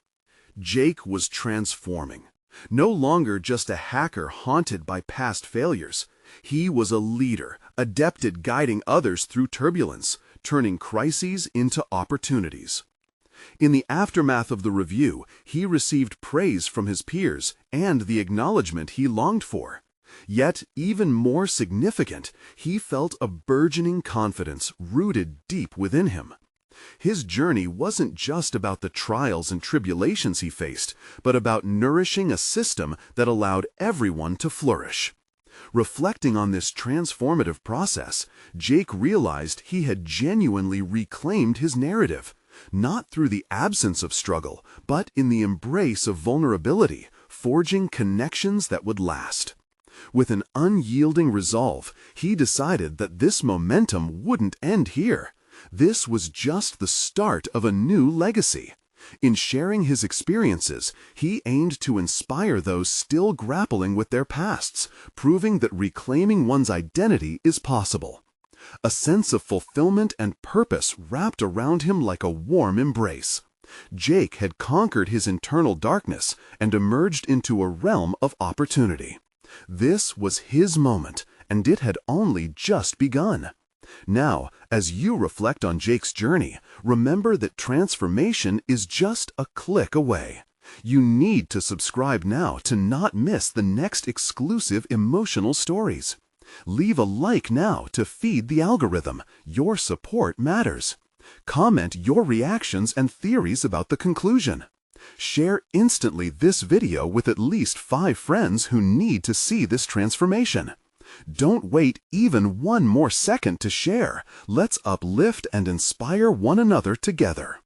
Speaker 1: Jake was transforming. No longer just a hacker haunted by past failures. He was a leader, adept at guiding others through turbulence, turning crises into opportunities. In the aftermath of the review, he received praise from his peers and the acknowledgement he longed for. Yet, even more significant, he felt a burgeoning confidence rooted deep within him. His journey wasn't just about the trials and tribulations he faced, but about nourishing a system that allowed everyone to flourish. Reflecting on this transformative process, Jake realized he had genuinely reclaimed his narrative, not through the absence of struggle, but in the embrace of vulnerability, forging connections that would last. With an unyielding resolve, he decided that this momentum wouldn't end here. This was just the start of a new legacy. In sharing his experiences, he aimed to inspire those still grappling with their pasts, proving that reclaiming one's identity is possible. A sense of fulfillment and purpose wrapped around him like a warm embrace. Jake had conquered his internal darkness and emerged into a realm of opportunity. This was his moment, and it had only just begun. Now, as you reflect on Jake's journey, remember that transformation is just a click away. You need to subscribe now to not miss the next exclusive emotional stories. Leave a like now to feed the algorithm. Your support matters. Comment your reactions and theories about the conclusion. Share instantly this video with at least 5 friends who need to see this transformation. Don't wait even one more second to share. Let's uplift and inspire one another together.